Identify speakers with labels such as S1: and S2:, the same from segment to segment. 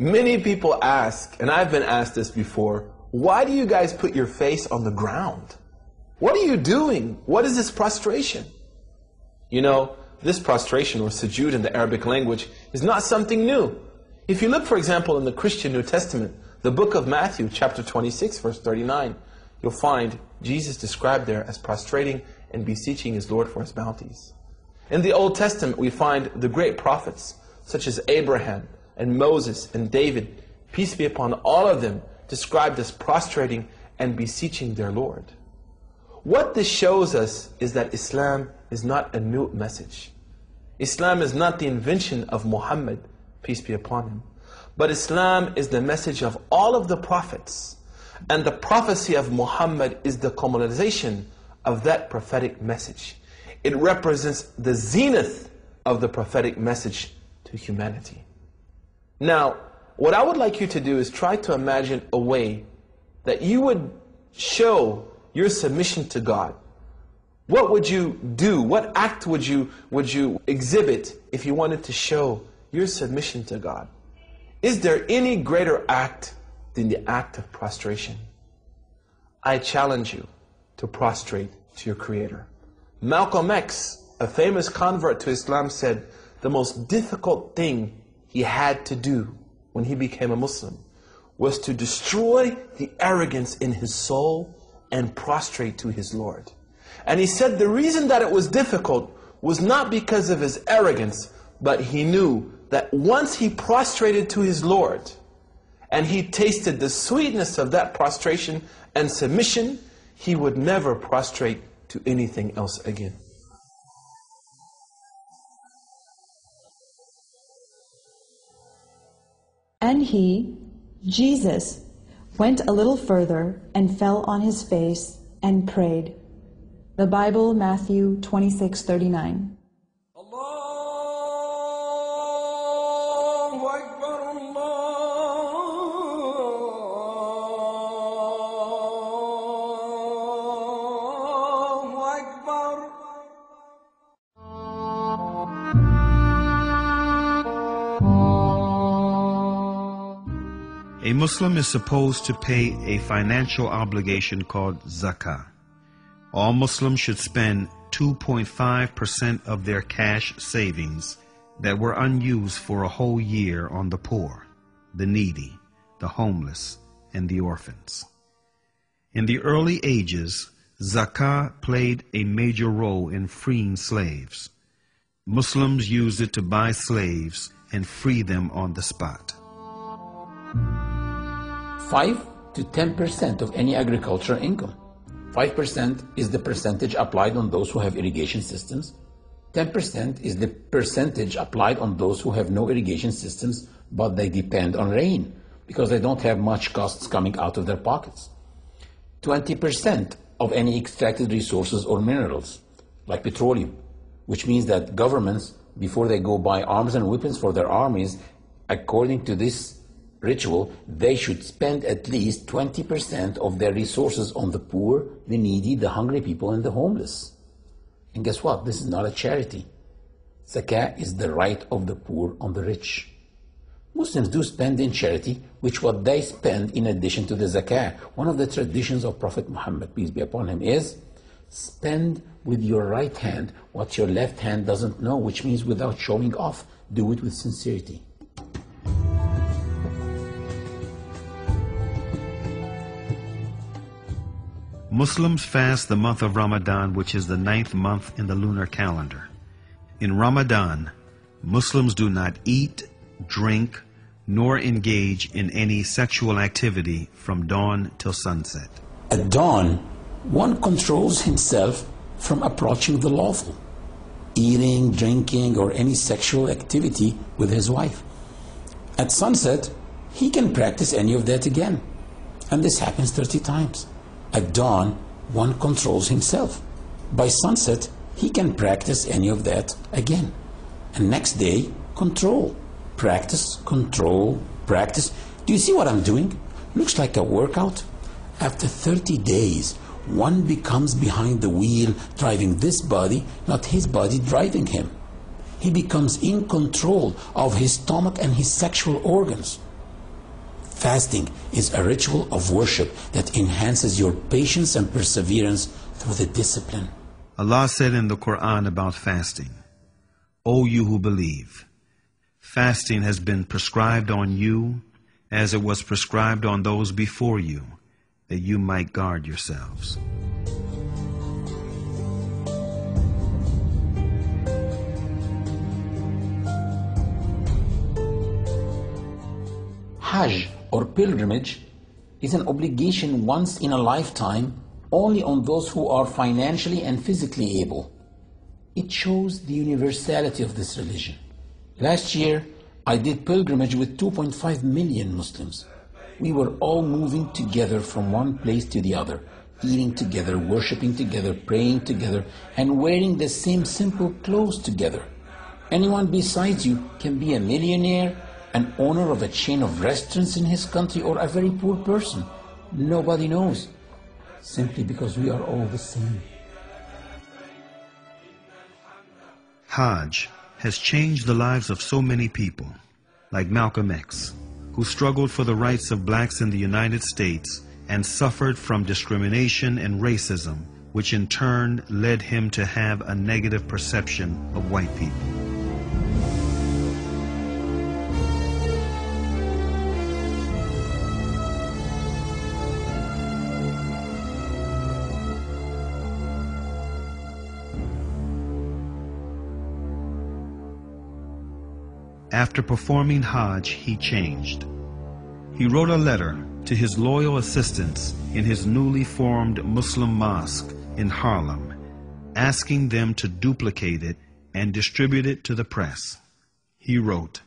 S1: Many people ask, and I've been asked this before, why do you guys put your face on the ground? What are you doing? What is this prostration? You know, this prostration, or sujood in the Arabic language, is not something new. If you look, for example, in the Christian New Testament, the book of Matthew, chapter 26, verse 39, you'll find Jesus described there as prostrating and beseeching his Lord for his bounties. In the Old Testament, we find the great prophets, such as Abraham and Moses and David, peace be upon all of them, described as prostrating and beseeching their Lord. What this shows us is that Islam is not a new message. Islam is not the invention of Muhammad, peace be upon him. But Islam is the message of all of the prophets. And the prophecy of Muhammad is the culmination of that prophetic message. It represents the zenith of the prophetic message to humanity. Now, what I would like you to do is try to imagine a way that you would show your submission to God. What would you do? What act would you exhibit if you wanted to show your submission to God? Is there any greater act than the act of prostration? I challenge you to prostrate to your Creator. Malcolm X, a famous convert to Islam, said the most difficult thing he had to do when he became a Muslim was to destroy the arrogance in his soul and prostrate to his Lord. And he said the reason that it was difficult was not because of his arrogance, but he knew that once he prostrated to his Lord, and he tasted the sweetness of that prostration and submission, he would never prostrate to anything else again.
S2: And he, Jesus, went a little further and fell on his face and prayed. The Bible, Matthew 26:39.
S3: A Muslim is supposed to pay a financial obligation called zakah. All Muslims should spend 2.5% of their cash savings that were unused for a whole year on the poor, the needy, the homeless, and the orphans. In the early ages, zakah played a major role in freeing slaves. Muslims used it to buy slaves and free them on the spot.
S4: 5 to 10% of any agricultural income. 5% is the percentage applied on those who have irrigation systems. 10% is the percentage applied on those who have no irrigation systems, but they depend on rain because they don't have much costs coming out of their pockets. 20% of any extracted resources or minerals, like petroleum, which means that governments, before they go buy arms and weapons for their armies, according to this ritual, they should spend at least 20% of their resources on the poor, the needy, the hungry people, and the homeless. And guess what? This is not a charity. Zakah is the right of the poor on the rich. Muslims do spend in charity, which what they spend in addition to the zakah. One of the traditions of Prophet Muhammad, peace be upon him, is spend with your right hand what your left hand doesn't know, which means without showing off. Do it with sincerity.
S3: Muslims fast the month of Ramadan, which is the 9th month in the lunar calendar. In Ramadan, Muslims do not eat, drink, nor engage in any sexual activity from dawn till sunset.
S4: At dawn, one controls himself from approaching the lawful, eating, drinking, or any sexual activity with his wife. At sunset, he can practice any of that again, and this happens 30 times. At dawn, one controls himself. By sunset, he can practice any of that again. And next day, control. Practice, control, practice. Do you see what I'm doing? Looks like a workout. After 30 days, one becomes behind the wheel, driving this body, not his body driving him. He becomes in control of his stomach and his sexual organs. Fasting is a ritual of worship that enhances your patience and perseverance through the discipline.
S3: Allah said in the Quran about fasting, O you who believe, fasting has been prescribed on you as it was prescribed on those before you, that you might guard yourselves.
S4: Hajj, or pilgrimage, is an obligation once in a lifetime only on those who are financially and physically able. It shows the universality of this religion. Last year, I did pilgrimage with 2.5 million Muslims. We were all moving together from one place to the other, eating together, worshiping together, praying together, and wearing the same simple clothes together. Anyone besides you can be a millionaire, an owner of a chain of restaurants in his country, or a very poor person. Nobody knows, simply because we are all the same.
S3: Hajj has changed the lives of so many people, like Malcolm X, who struggled for the rights of blacks in the United States and suffered from discrimination and racism, which in turn led him to have a negative perception of white people. After performing Hajj, he changed. He wrote a letter to his loyal assistants in his newly formed Muslim mosque in Harlem, asking them to duplicate it and distribute it to the press. He wrote,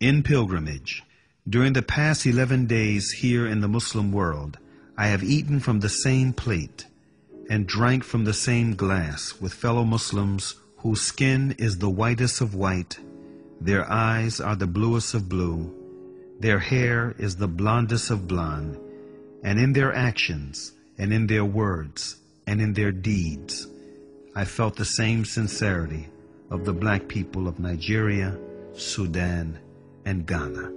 S3: "In pilgrimage, during the past 11 days here in the Muslim world, I have eaten from the same plate and drank from the same glass with fellow Muslims whose skin is the whitest of white, their eyes are the bluest of blue, their hair is the blondest of blonde, and in their actions, and in their words, and in their deeds, I felt the same sincerity of the black people of Nigeria, Sudan, and Ghana."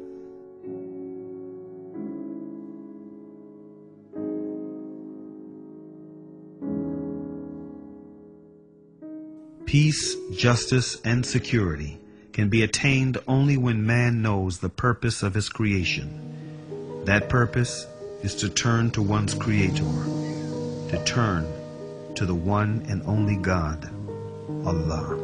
S3: Peace, justice, and security can be attained only when man knows the purpose of his creation. That purpose is to turn to one's Creator, to turn to the one and only God, Allah.